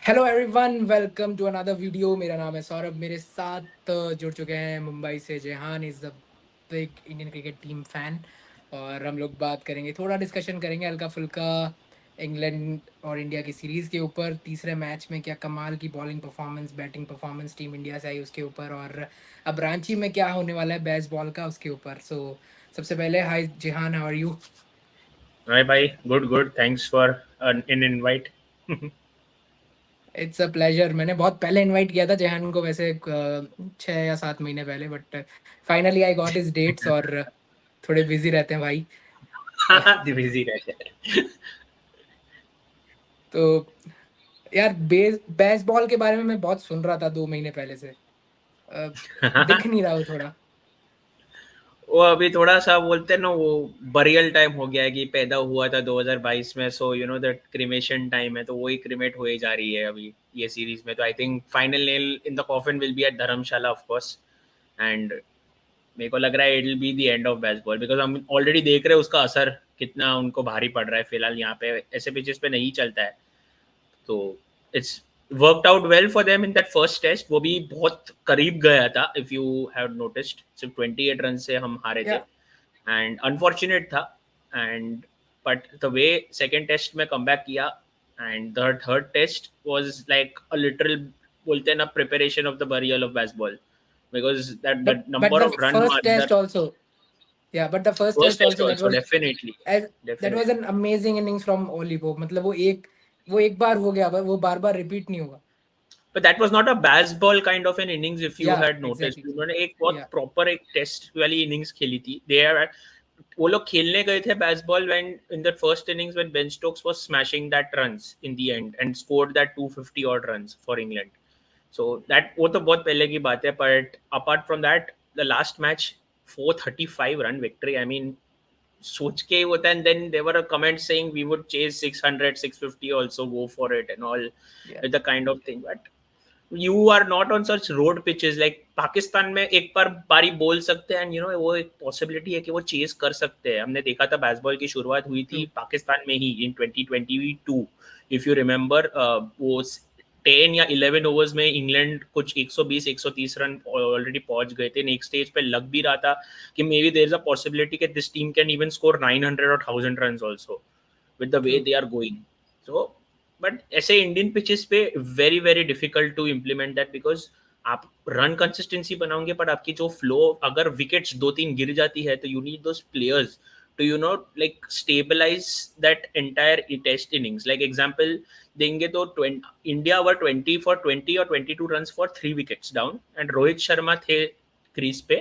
Hello everyone, welcome to another video. मेरा नाम है सौरभ। मेरे साथ जुड़ चुके हैं मुंबई से Jehan. Is the big Indian cricket team fan. और हम लोग बात करेंगे, थोड़ा डिस्कशन करेंगे हल्का फुल्का इंग्लैंड और इंडिया की सीरीज़ के ऊपर। तीसरे मैच में क्या कमाल की bowling performance, batting performance team India से आई उसके ऊपर, और अब रांची में क्या होने वाला है बेस बॉल का उसके ऊपर। सो सबसे पहले hi Jehan, how are you? Hi, bye. Good, good. Thanks for an invite. It's a pleasure. मैंने बहुत पहले इनवाइट किया था जहान को, वैसे 6 या 7 महीने पहले, but finally I got his dates. और थोड़े बिजी रहते हैं भाई। Busy रहते तो यार बेसबॉल के बारे में मैं बहुत सुन रहा था 2 महीने पहले से। अ, हैं। दिख नहीं रहा वो थोड़ा। वो अभी थोड़ा सा बोलते हैं ना, वो बरियल टाइम हो गया है कि पैदा हुआ था 2022 में, so you know that cremation time है, तो वही क्रिमेट हो ही जा रही है अभी ये सीरीज में। तो I think final nail in the coffin will be at Dharamshala of course. And मेरे को लग रहा है it will be the end of Bazball, because हम ऑलरेडी देख रहे हैं उसका असर कितना उनको भारी पड़ रहा है। फिलहाल यहाँ पे ऐसे पिचेस पे नहीं चलता है, तो it's worked out well for them in that first test. वो भी बहुत करीब गया था, इफ यू हैव नोटिस्ड, सिर्फ 28 रन से हम हारे थे। या एंड अनफॉर्चुनेट था। And but the way second test में कम बैक किया, and the third test was like a literal, बोलते हैं ना, preparation of the burial of Bazball, because that the but number the of run first test अंदर also, yeah but the first first test test also also definitely that was definitely an amazing innings from Ollie Pope. मतलब वो एक बार हो गया, वो बार बार repeat नहीं होगा। But that was not a baseball kind of an innings, if you या had noticed. Exactly. उन्होंने एक बहुत या प्रॉपर एक टेस्ट वाली इनिंग्स खेली थी। दे आर, वो लोग खेलने गए थे Bazball when in the first innings when Ben Stokes was smashing that runs in the end and scored that 250 odd runs for England. So that, वो तो बहुत पहले की बात है। But apart from that, the last match 435 run victory, I mean सोच के ही होता है। And then there were a comment saying we would chase 600 650 also, go for it and all, yeah the kind of thing. But you are not on such road pitches like Pakistan में एक बार बारी बोल सकते हैं, एंड यू नो वो एक possibility है कि वो चेस कर सकते हैं। हमने देखा था बेसबॉल की शुरुआत हुई ट्रू। थी पाकिस्तान में ही इन 2022, इफ यू रिमेंबर। वो 10 या 11 ओवर्स में इंग्लैंड कुछ 120 130 रन ऑलरेडी पहुंच गए थे। नेक्स्ट स्टेज पे लग भी रहा था कि maybe there is a possibility कि this team can even score 900 और 1000 run also with the way true. they are going. So, but ऐसे इंडियन पिचेस पे very very difficult to implement that, because आप run consistency बनाओगे, पर आपकी जो flow, अगर विकेट्स 2-3 गिर जाती है, तो you need those players to you know like stabilize that entire test innings. Like example देंगे तो इंडिया वर 20 for 20 और 22 run for 3 wickets down, and Rohit Sharma थे क्रीज पे,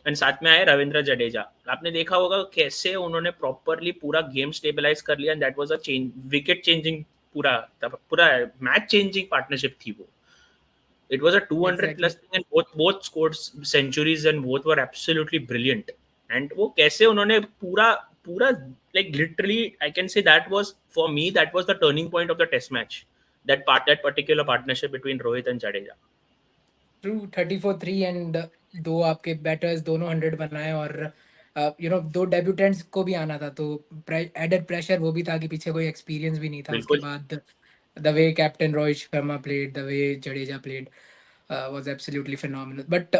एंड साथ में आए रविंद्र जडेजा। आपने देखा होगा कैसे उन्होंने प्रॉपरली पूरा गेम स्टेबलाइज कर लिया, and that was a change, wicket changing, पूरा पूरा मैच चेंजिंग पार्टनरशिप थी वो। It was a 200 exactly. Plus thing, and both scored centuries and both were absolutely brilliant. And वो कैसे उन्होंने पूरा पूरा like literally, I can say that was for me, that was the turning point of the test match, that particular partnership between Rohit and Jadeja. True. 34 3 and दो आपके batters दोनों 100 बनाए, और दो डेब्यूटेंट्स को भी आना था, तो एडेड प्रेशर वो भी था कि पीछे कोई एक्सपीरियंस भी नहीं था। उसके बिल्कुल। बाद the way captain Rohit Sharma played, the way Jadeja played was absolutely phenomenal. But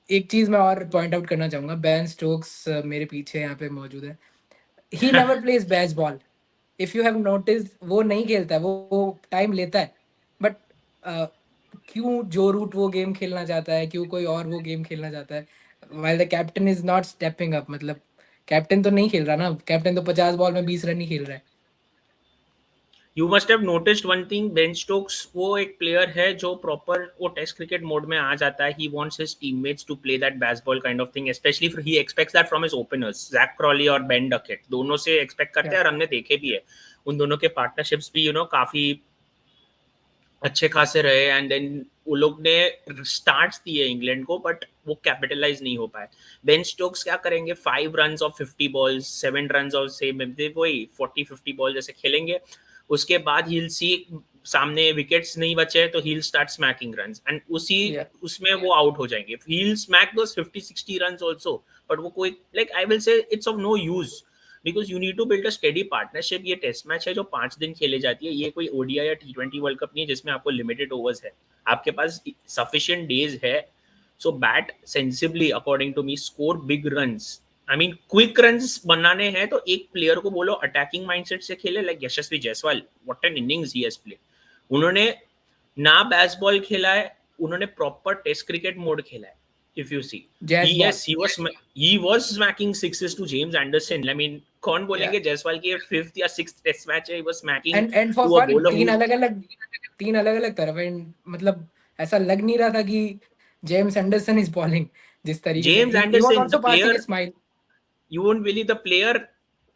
एक चीज मैं और पॉइंट आउट करना चाहूंगा, बेन स्टोक्स मेरे पीछे यहाँ पे मौजूद है। He never plays Bazball. If you have notice, वो नहीं खेलता है, वो टाइम लेता है। बट क्यों जो रूट वो गेम खेलना चाहता है, क्यों कोई और वो गेम खेलना चाहता है, while the captain is not stepping up. मतलब कैप्टन तो नहीं खेल रहा ना, कैप्टन तो 50 बॉल में 20 रन ही खेल रहा है। You must have noticed one thing, Ben Stokes वो एक प्लेयर है जो प्रॉपर वो टेस्ट क्रिकेट मोड में आ जाता है। He wants his teammates to play that Bazball kind of thing, specially he expects that from his openers Zak Crawley और बेन डकेट, दोनों से एक्सपेक्ट करते या हैं। और हमने देखे भी है उन दोनों के पार्टनरशिप्स भी काफी अच्छे खासे रहे। एंड देन वो लोग ने स्टार्ट्स दिए इंग्लैंड को, बट वो कैपिटलाइज नहीं हो पाए। बेन स्टोक्स क्या करेंगे, 5 run of 50 balls, 7 run of से वही 40 50 बॉल जैसे खेलेंगे। उसके बाद ही सी सामने विकेट्स नहीं बचे तो ही स्टार्ट स्मैकिंग रन, एंड उसी या उसमें वो आउट हो जाएंगे। He smack those 50 60 run also, but वो कोई like I will say it's of no use, because you need to build a steady partnership. ये टेस्ट मैच है जो 5 दिन खेले जाती है, ये कोई ओडीआई या T20 वर्ल्ड कप नहीं है जिसमें आपको लिमिटेड ओवर्स है. आपके पास सफिशिएंट डेज है. So bat sensibly according to me, score big runs. I mean quick runs बनाने हैं तो एक प्लेयर को बोलो अटैकिंग माइंडसेट से खेले, like Yashasvi Jaiswal. What an innings he has played. उन्होंने ना बेसबॉल खेला है, उन्होंने प्रॉपर टेस्ट क्रिकेट मोड खेला है. If you see, jazz ball. he was smacking sixes to James Anderson. I mean, कौन या बोलेंगे जायसवाल की फिफ्थ या सिक्स्थ टेस्ट मैच है, he was smacking and four to a fun bowler who. तीन अलग अलग तरफ एंड मतलब ऐसा लग नहीं रहा था कि जेम्स एंडरसन इज बॉलिंग जिस तरीके से James he was Anderson, also the passing player, a smile. you won't believe, the player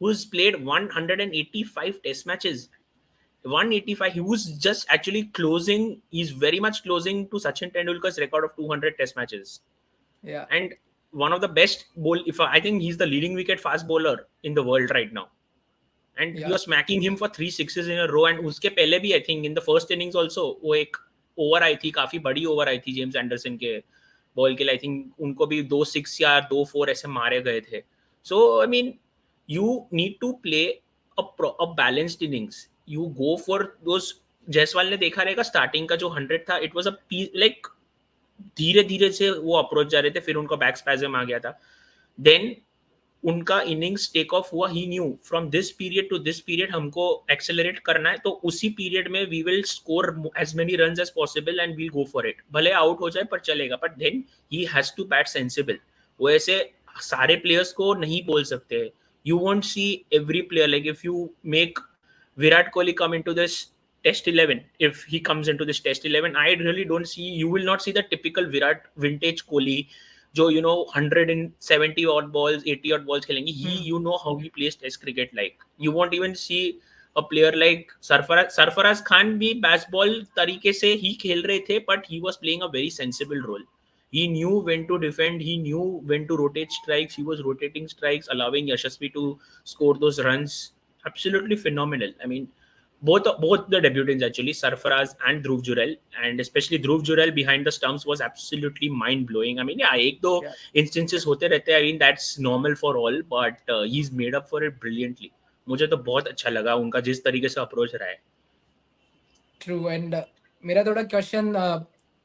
who's played 185 test matches. 185, he was just actually closing, he's very much closing to Sachin Tendulkar's record of 200 test matches. या And one of the best bowl, if I think he's the leading wicket fast bowler in the world right now. And he या was smacking him for 3 sixes in a row. And उसके पहले भी I think in the first innings also वो एक over आई थी, काफी बड़ी over आई थी जेम्स एंडरसन के बॉल के लिए. आई थिंक उनको भी 2 6 या 2 4 ऐसे मारे गए थे. So I mean you need to play a balanced innings. You go for those. Jaiswal ने देखा रहेगा स्टार्टिंग का जो 100 था, इट वाज अ लाइक धीरे धीरे से वो अप्रोच जा रहे थे, फिर उनका बैक स्पैजम आ गया था. देन उनका इनिंग्स टेक ऑफ हुआ. He knew from this period to this period हमको एक्सेलरेट करना है, तो उसी पीरियड में we will score as many run as possible and we'll go for it. भले आउट हो जाए पर चलेगा, but then he has to bat sensible. वो ऐसे सारे प्लेयर्स को नहीं बोल सकते. You won't see every player, like if you make Virat Kohli come into this Test 11, if he comes into this Test 11, I really don't see, you will not see the typical Virat vintage Kohli, जो 170 odd balls, 80 odd balls खेलेंगे. He, you know how he plays Test cricket like. You won't even see a player like Sarfaraz Khan भी baseball तरीके से ही खेल रहे थे, but he was playing a very sensible role. He knew when to defend. He knew when to rotate strikes. He was rotating strikes, allowing Yashasvi to score those runs. Absolutely phenomenal. I mean, both the debutants actually, Sarfaraz and Dhruv Jurel, and especially Dhruv Jurel behind the stumps was absolutely mind blowing. I mean, yeah, एक दो या instances होते रहते हैं. I mean, that's normal for all, but he's made up for it brilliantly. मुझे तो बहुत अच्छा लगा उनका जिस तरीके से अप्रोच रहा है. ट्रू. एंड मेरा थोड़ा क्वेश्चन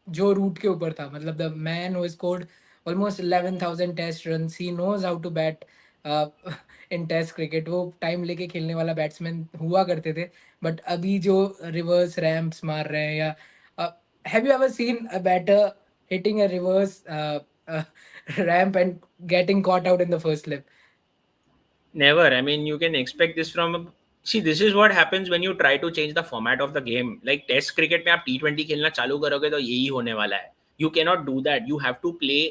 जो रूट के ऊपर था, मतलब the man who scored almost 11,000 test runs, he knows how to bat in test cricket. वो टाइम लेके खेलने वाला बैट्समैन हुआ करते थे, बट अभी जो रिवर्स रैम्प्स मार रहे हैं, या have you ever seen a batter hitting a reverse ramp and getting caught out in the first slip? Never. I mean, you can expect this from. See, this is what happens when you try to change the format of the game. Like Test cricket में आप T20 खेलना चालू करोगे तो यही होने वाला है. You cannot do that. You have to play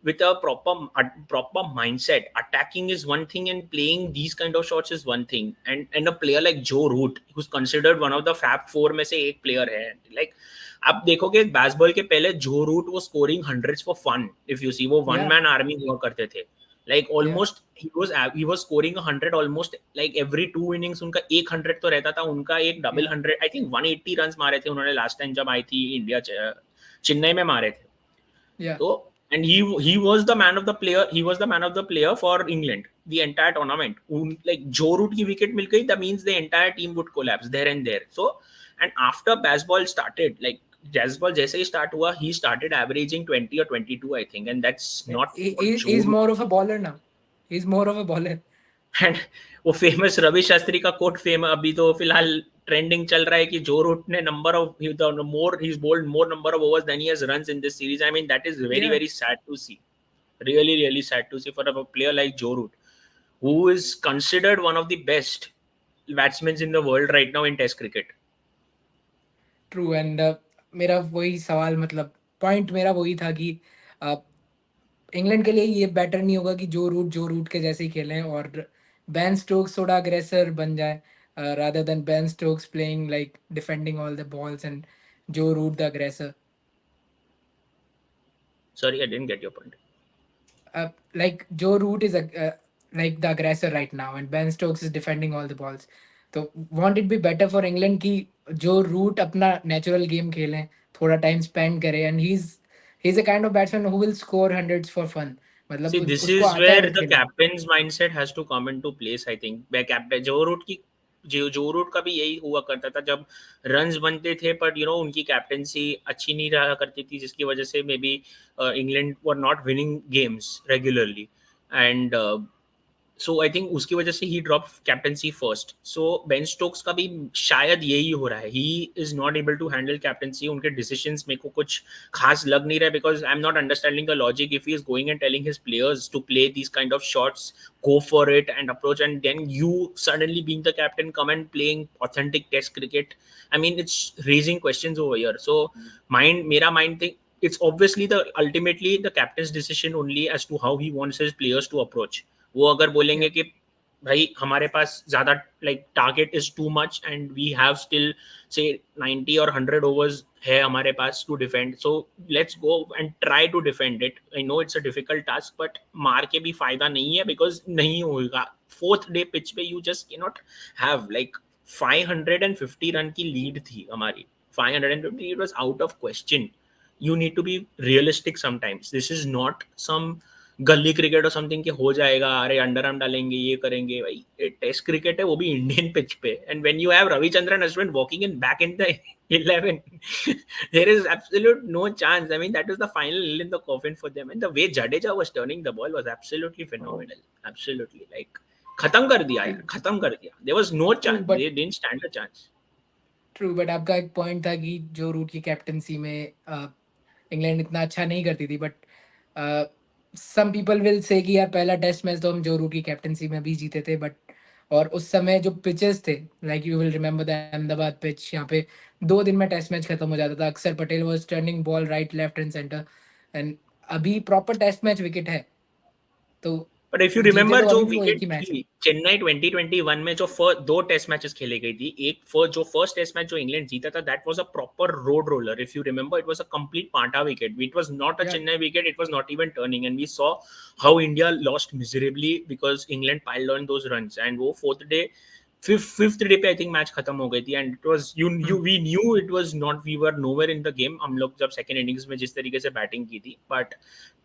with a proper mindset. Attacking is one thing, and playing these kind of shots is one thing. And a player like Joe Root, who's considered one of the Fab Four में से एक player है. Like आप देखोगे baseball के पहले Joe Root वो scoring hundreds for fun. If you see, वो वन या मैन आर्मी हुआ करते थे. लाइक या almost he was scoring 100 almost like every 2 innings. उनका एक 100 तो रहता था. उनका एक डबल या 100, आई थिंक 180 रन मारे थे उन्होंने लास्ट टाइम जब आई थी इंडिया, चेन्नई में मारे थे. या तो and he was the man of the player. He was the man of the player for England the entire tournament. Like Joe Root की wicket मिल गई, that means the entire team would collapse there and there. So and after baseball started, like baseball जैसे ही start हुआ, he started averaging 20 or 22 I think, and that's not what Joe he's Root. more of a bowler now. He's more of a bowler. And वो famous Ravi Shastri का coat fame अभी तो फिलहाल trending चल रहा है कि जो रूट ने number of more he bowled more number of overs than he has runs in this series. I mean that is very Yeah, very sad to see. Really really sad to see for a player like Joe Root, who is considered one of the best batsmen in the world right now in Test cricket. True. And मेरा वही सवाल, मतलब point मेरा वही था कि England के लिए ये बेटर नहीं होगा कि जो रूट के जैसे ही खेलें और बैन स्टोक्स थोड़ा अग्रेसर बन जाए, rather than Ben Stokes playing like defending all the balls and जो रूट द अग्रेसर. Sorry, I didn't get your point. Like Joe Root is like the aggressor right now, and Ben Stokes is defending all the balls. So won't it be better for England कि Joe root अपना natural game खेलें, थोड़ा time spend करें, and he's a kind of batsman who will score hundreds for fun. मतलब See, this उसको is आता है where वो the खेलना। captain's mindset has to come into place. I think where captain जो रूट का भी यही हुआ करता था जब रन्स बनते थे, पर उनकी कैप्टेंसी अच्छी नहीं रहा करती थी, जिसकी वजह से maybe England were not winning games regularly. And so I think उसकी वजह से ही drop captaincy first. So Ben Stokes का भी शायद यही हो रहा है, he is not able to handle captaincy. उनके डिसीजंस मेरे को कुछ खास लग नहीं रहा है, because I am not understanding the logic. If he is going and telling his players to play these kind of shots, go for it and approach, and then you suddenly being the captain come and playing authentic test cricket, I mean it's raising questions over here. So mind think it's obviously the ultimately the captain's decision only as to how he wants his players to approach. वो अगर बोलेंगे या कि भाई हमारे पास ज़्यादा like target is too much and we have still say 90 और 100 ओवर्स है हमारे पास to defend, so let's go and try to defend it. I know it's a difficult task, but मार के भी फायदा नहीं है, बिकॉज नहीं होगा फोर्थ डे पिच पे। You just can not have like 550 run की लीड थी हमारी, 550, it was out of question. you need to be realistic sometimes. This is not some गली क्रिकेट और समथिंग के हो जाएगा, अरे अंडर आर्म डालेंगे ये करेंगे। भाई टेस्ट क्रिकेट है, वो भी इंडियन पिच पे, and when you have Ravichandran Ashwin walking in back in the 11 there is absolute no chance. I mean that was the final nail in the coffin for them, and the way Jadeja was turning the ball was absolutely phenomenal. Absolutely, like खत्म कर दिया यार, खत्म कर दिया। There was no true chance, but they didn't stand a chance. True but आपका एक point था कि जो रूट की कैप्टनसी में इंग्लैंड इतना अच्छा नहीं करती थी, but some people will say कि यार पहला टेस्ट मैच तो हम जो रूट की कैप्टनसी में भी जीते थे, बट और उस समय जो पिचेस थे, like you will remember the Ahmedabad pitch, यहाँ पे 2 दिन में टेस्ट मैच खत्म हो जाता था। अक्सर Patel was turning ball right left and centre, and अभी प्रॉपर टेस्ट मैच विकेट है, तो बट इफ यू जीते रिमेंबर तो जो अभी भी वो एक विकेट ही मैच है। थी चेन्नई 2021 में, जो दो टेस्ट मैचेस खेले गई थी, एक जो फर्स्ट टेस्ट मैच जो इंग्लैंड जीता था, that was a proper road roller. If you remember, it was a complete पांटा wicket, it was not a या Chennai wicket, it was not even turning, and we saw how India lost miserably because England piled on those runs. And वो fourth day fifth day पे I think match खत्म हो गई थी, and it was you we knew it was not, we were nowhere in the game. हम लोग जब second innings में जिस तरीके से बैटिंग की थी, बट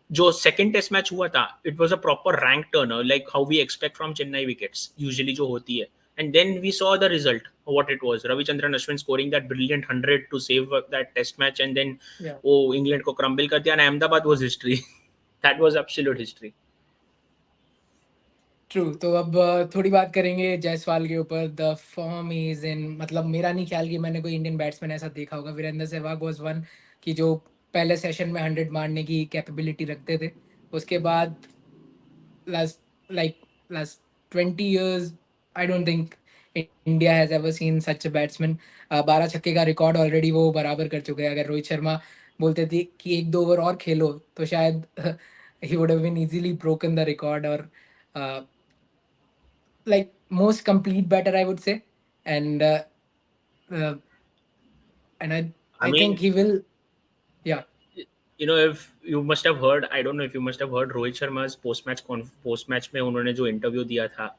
जो सेकंड टेस्ट मैच हुआ था, it was a proper rank turner, like how we expect from Chennai wickets usually जो होती है। And then we saw the result what it was, Ravichandran Ashwin scoring that brilliant 100 to save that test match, and then या वो England को crumble कर दिया, and Ahmedabad was history. That was absolute history. True. तो अब थोड़ी बात करेंगे जायसवाल के ऊपर। द फॉर्म इज इन, मतलब मेरा नहीं ख्याल कि मैंने कोई इंडियन बैट्समैन ऐसा देखा होगा। वीरेंद्र सहवाग वाज वन कि जो पहले सेशन में 100 मारने की कैपेबिलिटी रखते थे। उसके बाद last like last 20 years I don't think India has ever seen such a batsman. 12 छक्के का रिकॉर्ड ऑलरेडी वो बराबर कर चुके हैं। अगर रोहित शर्मा बोलते थे कि 1-2 ओवर और खेलो तो शायद he would have been easily broken the record, और like most complete batter I would say, and uh, and I I mean, think he will. Yeah, if you must have heard, I don't know if you must have heard Rohit Sharma's post match में उन्होंने जो interview दिया था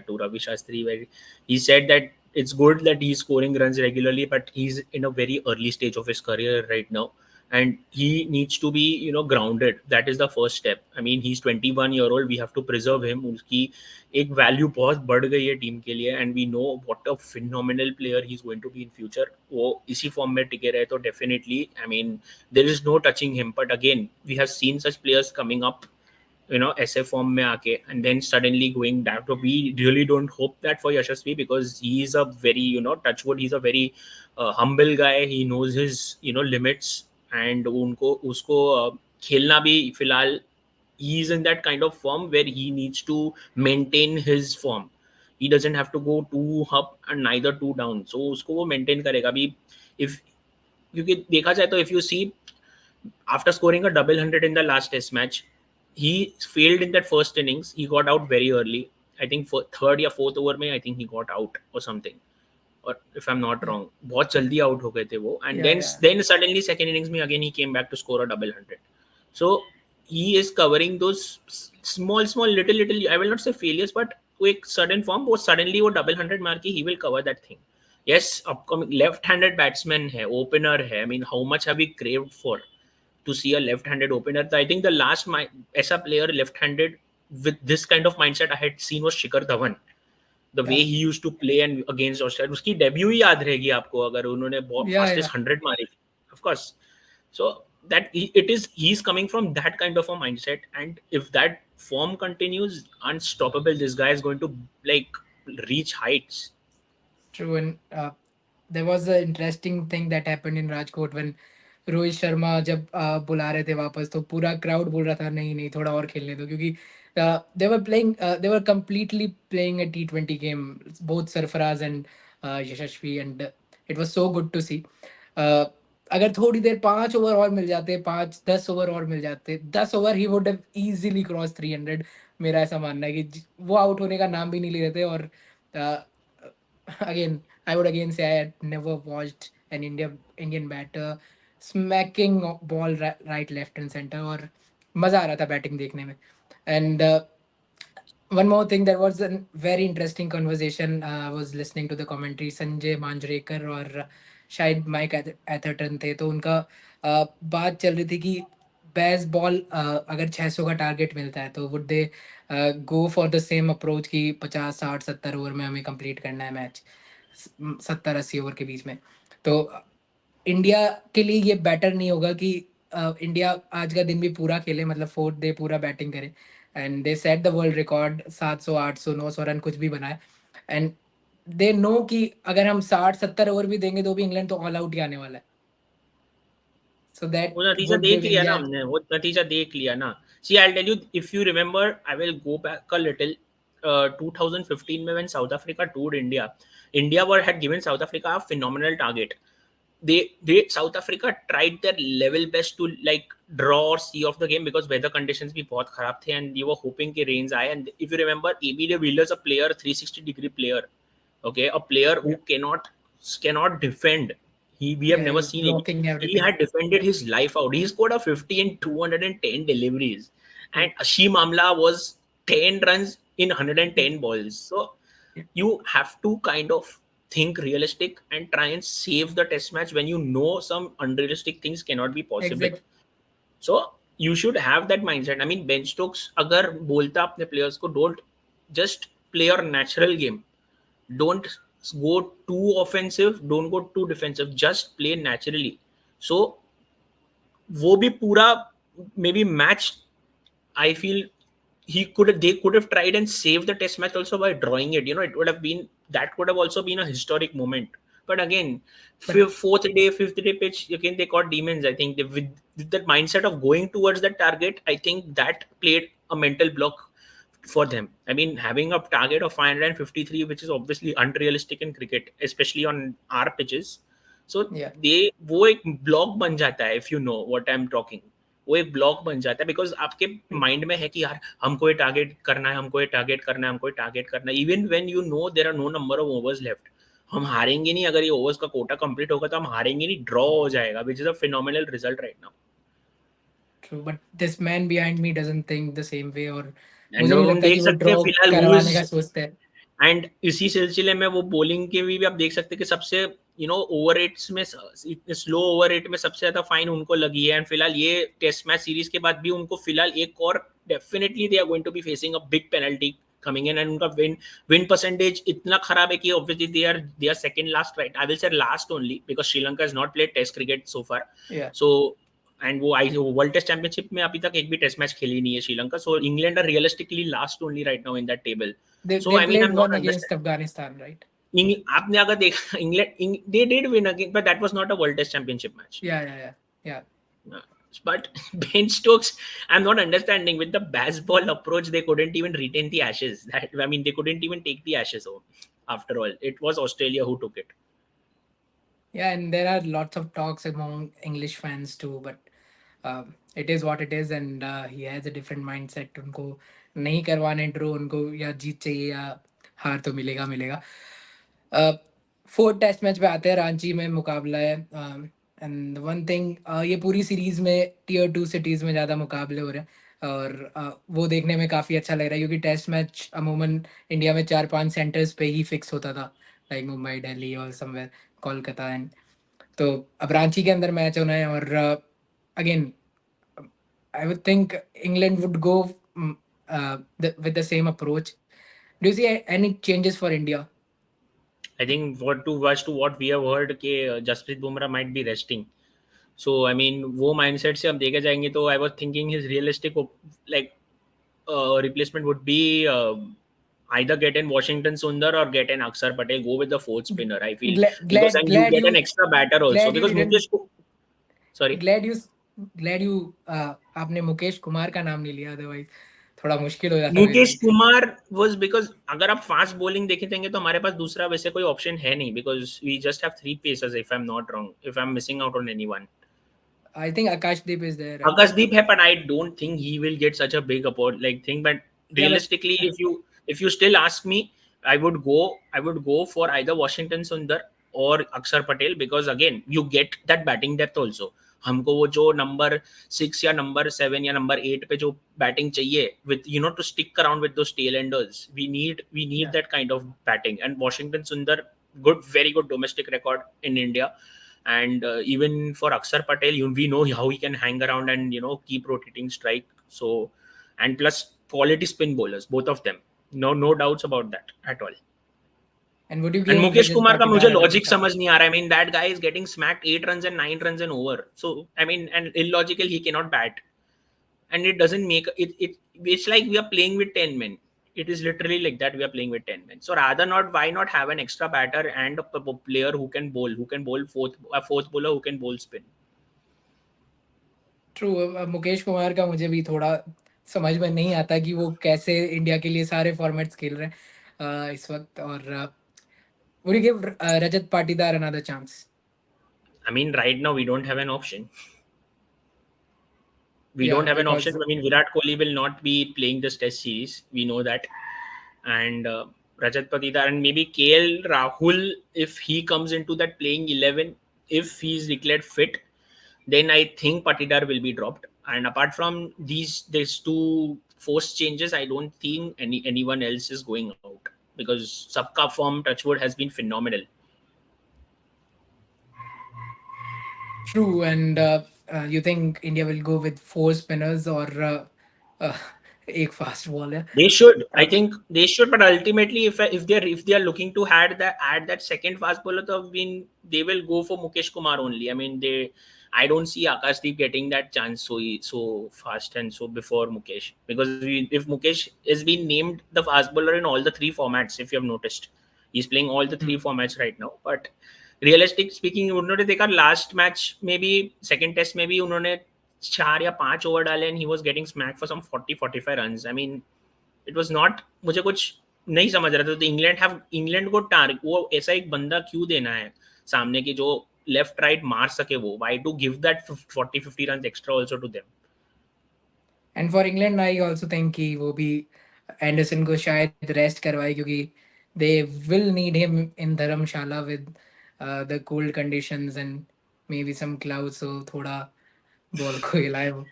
to Ravi Shastri, where he said that it's good that he's scoring runs regularly, but he's in a very early stage of his career right now, and he needs to be grounded. That is the first step. I mean, he's 21 year old, we have to preserve him. उसकी एक value बहुत बढ़ गई है team के लिए, and we know what a phenomenal player he is going to be in future. वो इसी फॉर्म में टिके रहे तो definitely, I mean, there is no touching him. But again, we have seen such players coming up, ऐसे form में आके, and then suddenly going down. So we really don't hope that for Yashasvi, because he is a very, touchwood, he's a very humble guy. He knows his limits, and उनको उसको खेलना भी फिलहाल, he is in that kind of form where he needs to maintain his form. He doesn't have to go too up and neither too down, so उसको वो maintain करेगा अभी। if क्योंकि देखा जाए तो, if you see, after scoring a double hundred in the last test match, he failed in that first innings. He got out very early. I think for third or fourth over में I think he got out or something. Or if I'm not yeah, wrong, बहुत जल्दी out हो गए थे वो. And yeah, then yeah. then suddenly second innings में again he came back to score a double hundred. So he is covering those small little, I will not say failures, but वो एक sudden form, वो suddenly वो double hundred मार के he will cover that thing. Yes, upcoming left-handed batsman है, opener है. I mean, how much have we craved for? to see a left-handed opener. I think the last ऐसा player left-handed with this kind of mindset I had seen was Shikhar Dhawan. The way Yeah, he used to play and against Australia, उसकी debut ही याद रहेगी आपको अगर उन्होंने yeah, yeah. fastest 100 मारी थी. Of course. So that he's coming from that kind of a mindset, and if that form continues, unstoppable. This guy is going to like reach heights. True, and there was an interesting thing that happened in Rajkot when Rohit Sharma जब बुला रहे थे वापस तो पूरा crowd बोल रहा था नहीं नहीं थोड़ा और खेलने दो क्योंकि they were completely playing a T20 game both Sarfaraz and Yashasvi and it was so good to see. अगर थोड़ी देर 5 ओवर और मिल जाते 5-10 ओवर और मिल जाते 10 over he would have easily cross 300. मेरा ऐसा मानना है कि वो आउट होने का नाम भी नहीं ले रहे थे और again, I would again say I had never watched an Indian batter smacking ball right, left, and center. और मजा आ रहा था बैटिंग देखने में. And one more thing, there was a very interesting conversation. I was listening to the commentary. Sanjay Manjrekar और शायद Mike Atherton थे तो उनका बात चल रही थी कि बेस बॉल अगर 600 का टारगेट मिलता है तो would they go for the same approach कि 50-60-70 ओवर में हमें कंप्लीट करना है मैच 70-80 ओवर के बीच में. तो इंडिया के लिए ये बेटर नहीं होगा कि इंडिया आज का दिन भी पूरा खेले मतलब 4th डे पूरा बैटिंग करे and they set the world record 700 800 900 run कुछ भी बनाए एंड दे नो कि अगर हम 60-70 ओवर भी देंगे तो भी इंग्लैंड तो ऑल आउट ही आने वाला है. सो वो दैट नतीजा वुड देख गिव लिया ना इंडिया. हमने, वो नतीजा देख लिया ना. See I tell you, if you remember, I will go back a little. 2015 में when South Africa toured India, India were had given South Africa a phenomenal target. They South Africa tried their level best to like draw or see off the game because weather conditions भी बहुत खराब थे and they were hoping कि rains आए. And if you remember, AB de Villiers, a player, 360-degree player, okay, a player who Yeah, cannot defend. We have yeah, never he's seen AB. blocking He everything. had defended his life out. He scored a 50 in 210 deliveries, Yeah, and Ashim Amla was 10 runs in yeah, 110 balls. So yeah. you have to kind of think realistic and try and save the test match when you know some unrealistic things cannot be possible. Exactly. So you should have that mindset. I mean, Ben Stokes अगर बोलता अपने players को, don't just play your natural game, don't go too offensive, don't go too defensive, just play naturally. So वो भी पूरा maybe match, I feel they could have tried and saved the test match also by drawing it. It would have been, that could have also been a historic moment. But again, But fourth day, fifth day pitch, again they caught demons. I think with that mindset of going towards that target, I think that played a mental block for them. I mean, having a target of 553, which is obviously unrealistic in cricket, especially on our pitches. So yeah, वो एक block बन जाता है, if you know what I am talking. वो एक block बन जाता है बिकॉज आपके माइंड में है कि यार हमको ये टारगेट करना है, हमको ये टारगेट करना है, हमको ये टारगेट करना है. Even when you know there are no number of overs left, हम हारेंगे नहीं. अगर ये ओवर्स का कोटा कंप्लीट होगा तो हम हारेंगे नहीं, ड्रॉ हो जाएगा, which is a phenomenal result right now. true. But this man behind me doesn't think the same way और एंड मुझे नहीं हम लगता कि देख वो सकते हैं ड्रॉ फिलहाल हु करवाने इज. का सोचते हैं. एंड इसी सिलसिले में वो बॉलिंग के भी आप देख सकते हैं कि सबसे ओवर रेट्स में, स्लो ओवर रेट में सबसे ज्यादा फाइन उनको लगी है. एंड फिलहाल ये टेस्ट मैच सीरीज के बाद भी उनको फिलहाल एक और definitely they are going to be facing a big penalty coming in. And उनका विन परसेंटेज इतना खराब है कि obviously they are second last, right, I will say last only because Sri Lanka is not played test cricket so far. Yeah, so and वो I world test championship में अभी तक एक भी टेस्ट मैच खेली नहीं है Sri Lanka. So England are realistically last only right now in that table. they So I mean, played I'm one not against understanding. Afghanistan, right? आपने अगर देखा England, they did win again, but that was not a world test championship match. Yeah, yeah, yeah, yeah. But Ben Stokes, I'm not understanding. With the baseball approach, they couldn't even retain the ashes. I mean, they couldn't even take the ashes home. After all, it was Australia who took it. Yeah, and there are lots of talks among English fans too, but it is what it is, and he has a different mindset. उनको नहीं करवाने draw उनको या जीत चाहिए या हार तो मिलेगा मिलेगा. फोर्थ टेस्ट मैच पे आते हैं रांची में मुकाबला है एंड वन थिंग ये पूरी सीरीज में Tier 2 सिटीज में ज़्यादा मुकाबले हो रहे हैं और वो देखने में काफ़ी अच्छा लग रहा है क्योंकि टेस्ट मैच अमूमन इंडिया में 4-5 सेंटर्स पे ही फिक्स होता था लाइक मुंबई दिल्ली और समवेयर कोलकाता एंड तो अब रांची के अंदर मैच होना है और again I would think England would go with the same approach. Do you see any changes for India? I think what we have heard कि Jasprit Bumrah might be resting. So I mean वो mindset से हम देखे जाएंगे तो I was thinking his realistic like replacement would be either get in Washington Sundar or get in Akshar Patel. Go with the fourth spinner. I feel Glad, because glad, and you glad get an you, extra batter also glad you because didn't. Sorry. Glad you, glad you. आपने मुकेश कुमार का नाम नहीं लिया, otherwise थोड़ा मुश्किल हो जाता मेरे मुकेश लिए. कुमार वाज बिकॉज अगर आप फास्ट बॉलिंग देखे जाएंगे तो हमारे पास दूसरा वैसे कोई ऑप्शन है नहीं because we just have three pacers if I am not wrong if I am missing out on anyone. I think Akashdeep is there, right? Akashdeep hai, but I don't think he will get such a big support like thing. But Yeah, but realistically, if you still ask me, I would go for either Washington Sundar or Akshar Patel because again you get that batting depth also. हमको वो जो number 6 या number 7 या number 8 पे जो batting चाहिए with to stick around with those tail enders. We need yeah. that kind of batting and Washington Sundar very good domestic record in India and even for Akshar Patel, we know how he can hang around and keep rotating strike. So, and plus quality spin bowlers, both of them. No doubts about that at all. And would you And give Mukesh Rajat Kumar का मुझे Patidar another logic समझ chance? नहीं आ रहा. I mean that guy is getting smacked 8 runs and 9 runs and over. So I mean and illogical he cannot bat and it doesn't make it's like we are playing with 10 men. It is literally like that we are playing with 10 men. So rather not why not have an extra batter and a player who can bowl fourth bowler who can bowl spin. True. Mukesh Kumar का मुझे भी थोड़ा समझ में नहीं आता कि वो कैसे इंडिया के लिए सारे फॉर्मेट्स खेल रहे हैं इस वक्त. और would you give Rajat Patidar another chance? I mean, right now we don't have an option. We don't Yeah, have an option. because I mean, Virat Kohli will not be playing this Test series. We know that, and Rajat Patidar and maybe KL Rahul if he comes into that playing 11, if he's declared fit, then I think Patidar will be dropped. And apart from these two forced changes, I don't think anyone else is going out because Sabka form Touchwood has been phenomenal. true. And you think India will go with four spinners or uh, एक fast bowler? They should. I Uh, think they should. But ultimately, if they are looking to add that second fast bowler, so they will go for Mukesh Kumar only. I mean, I don't see Akashdeep getting that chance so fast and so before Mukesh because if Mukesh is being named the fast bowler in all the three formats, if you have noticed, he's playing all the three hmm. formats right now. But realistic speaking, उन्होंने देखा last match में भी second test में भी उन्होंने 4 या 5 over डाले and he was getting smacked for some 40-45 runs. I mean it was not मुझे कुछ नहीं समझ रहा था तो इंग्लैंड को टारगेट वो ऐसा एक बंदा क्यों देना है सामने की जो लेफ्ट राइट मार सके वो why to give that 40-50 run extra also to them. And for England, I also think कि वो भी एंडरसन को शायद रेस्ट करवाए क्योंकि they will need him in Dharamshala with the cold conditions and maybe some clouds, so थोड़ा ball को हिलाए वो.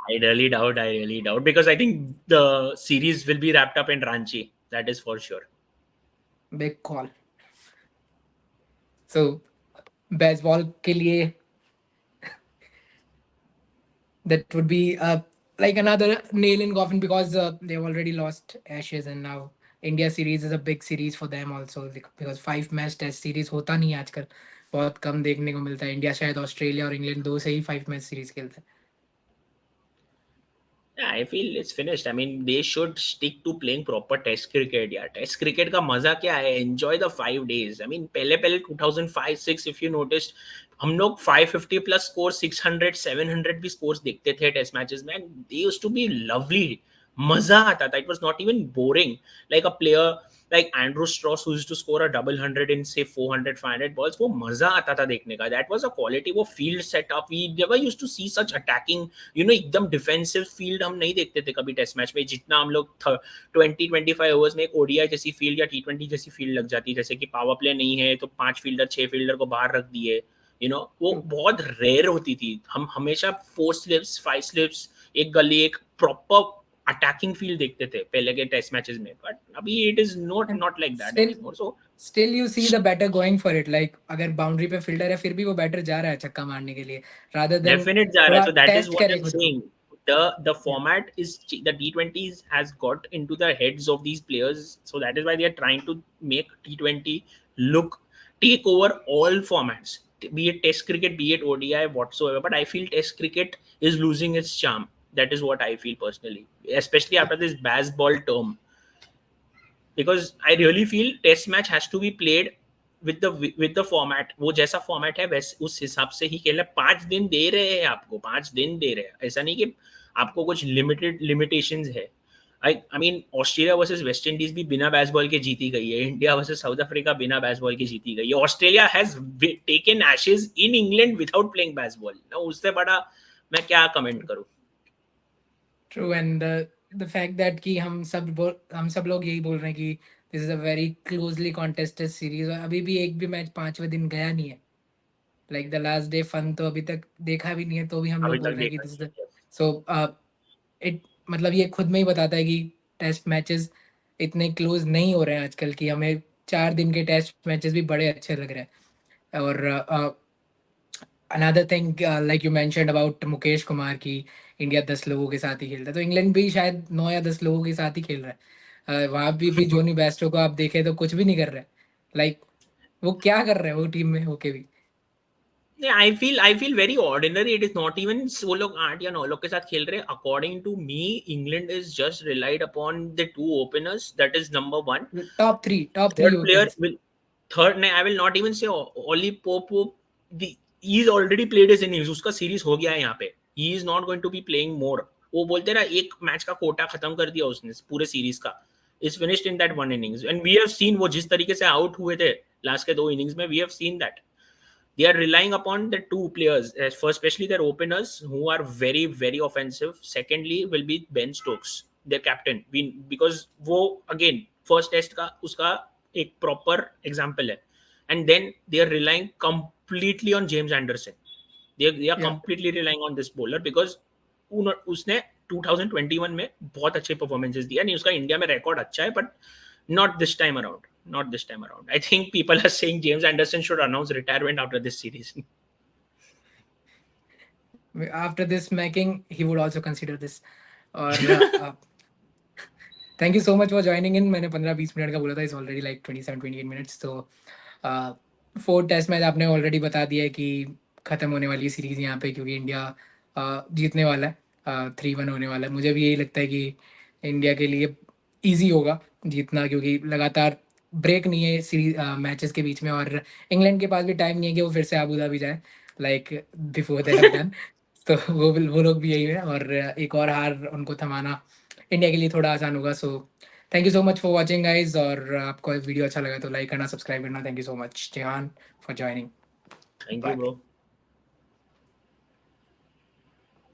I really doubt because I think the series will be wrapped up in Ranchi, that is for sure. Big call. So baseball के लिए that would be like another nail in coffin because they've already lost Ashes and now India series is a big series for them also because 5 match test series होता नहीं है आजकल. बहुत कम देखने को मिलता है. इंडिया शायद ऑस्ट्रेलिया और इंग्लैंड दो से ही 5 मैच सीरीज खेलता है. Yeah, I feel it's finished. I mean, they should stick to playing proper Test cricket. Yeah, Test cricket का मजा क्या है? Enjoy the 5 days. I mean, पहले 2005-6 if you noticed, हम लोग 550 plus score 600 700 भी scores देखते थे Test matches में. And they used to be lovely. मजा आता था. It was not even boring. Like a player like Andrew Strauss who used to score a double hundred in say 400 500 balls, वो मजा आता था देखने का. That was a quality. वो field setup. We never used to see such attacking एकदम defensive field हम नहीं देखते थे कभी टेस्ट मैच में जितना हम लोग 20-25 ओवर्स में एक ओडीआई जैसी फील्ड या T20 जैसी फील्ड लग जाती है जैसे कि पावर प्ले नहीं है तो 5 फील्डर 6 फील्डर को बाहर रख दिए वो True. बहुत रेयर होती थी हम हमेशा 4 स्लिप्स 5 स्लिप्स एक गली एक प्रॉपर अटैकिंग फील्ड देखते थे पहले के टेस्ट मैचेस में बट अभी it is not And not like that still anymore so still you see the batter going for it like अगर बाउंड्री पे फील्डर है फिर भी वो बैटर जा रहा है छक्का मारने के लिए rather than डेफिनेट जा रहा है थोड़ा so that is test what I करे एम खुद को. Saying the Yeah. format is the T20s has got into the heads of these players, so that is why they are trying to make T20 look take over all formats, be it Test cricket, be it ODI, whatsoever. But I feel Test cricket is losing its charm. That is what I feel personally, especially after this Bazball term, because I really feel test match has to be played with the format, वो जैसा format है वैसे उस हिसाब से ही खेलना। 5 दिन दे रहे हैं आपको, 5 दिन दे रहे हैं, ऐसा नहीं कि आपको कुछ लिमिटेशंस है। I mean Australia versus West Indies भी बिना बैसबॉल के जीती गई है, इंडिया वर्सेस साउथ अफ्रीका बिना बैसबॉल के जीती गई है, Australia has taken Ashes in England without playing Bazball. उससे बड़ा मैं क्या कमेंट करूं। True and the fact that कि हम सब लोग यही बोल रहे हैं कि this is a very closely contested series, और अभी भी एक भी मैच 5वें दिन गया नहीं है। Like the last day fun तो अभी तक देखा भी नहीं है, तो भी हम अभी लोग तक बोल रहे हैं कि देखा दिस इज नहीं द है। सो इट मतलब ये खुद में ही बताता है कि टेस्ट मैचेस इतने क्लोज नहीं हो रहे हैं आजकल, कि हमें 4 दिन के टेस्ट मैचेस भी बड़े अच्छे लग रहे हैं। और another thing like you mentioned about Mukesh Kumar की इंडिया 10 लोगों के साथ ही खेलता है, तो इंग्लैंड भी शायद 9 या 10 लोगों के साथ ही खेल रहा है। वहाँ भी जोनी बेस्टो को आप देखें तो कुछ भी नहीं कर रहे। लाइक वो क्या कर रहे हैं वो टीम में होके भी। I feel very ordinary. It is not even वो लोग 8 या 9 लोग के साथ खेल रहे हैं। According to me England is just relied upon the 2 openers, that is number 1। Top three third you can player say. will third नहीं, I will not even say Oli Pope वो he is already played his innings, उसका series हो गया है यहाँ पे। he is not going to be playing more। वो बोलते ना एक मैच का कोटा खत्म कर दिया उसने पूरे सीरीज का, is finished in that one innings। and we have seen वो जिस तरीके से आउट हुए थे लास्ट के 2 innings में, we have seen that they are relying upon the two players, first especially their openers who are very very offensive। Secondly will be Ben Stokes, their captain, because वो again first test का उसका एक proper example है। and then they are relying completely on James Anderson। they are या completely relying on this bowler because उसने 2021 में बहुत अच्छे परफॉर्मेंसेस दिया। नहीं उसका इंडिया में रिकॉर्ड अच्छा है, but not this time around, not this time around। I think people are saying James Anderson should announce retirement after this series। After this making he would also consider this. और thank you so much for joining in. मैंने 15-20 minute का बोला था, is already like 27-28 minutes. तो 4 test match आपने already बता दिया है कि ख़त्म होने वाली है सीरीज़ यहाँ पे, क्योंकि इंडिया जीतने वाला है, 3-1 होने वाला है। मुझे भी यही लगता है कि इंडिया के लिए ईजी होगा जीतना, क्योंकि लगातार ब्रेक नहीं है सीरीज मैचेस के बीच में, और इंग्लैंड के पास भी टाइम नहीं है कि वो फिर से अबू धाबी जाए like before they have done. तो वो लोग भी यही है, और एक और हार उनको थमाना इंडिया के लिए थोड़ा आसान होगा। So thank you so much for watching guys, और आपको वीडियो अच्छा लगा तो लाइक करना, सब्सक्राइब करना। Thank you so much Jehan for joining. Thank you bye. bro।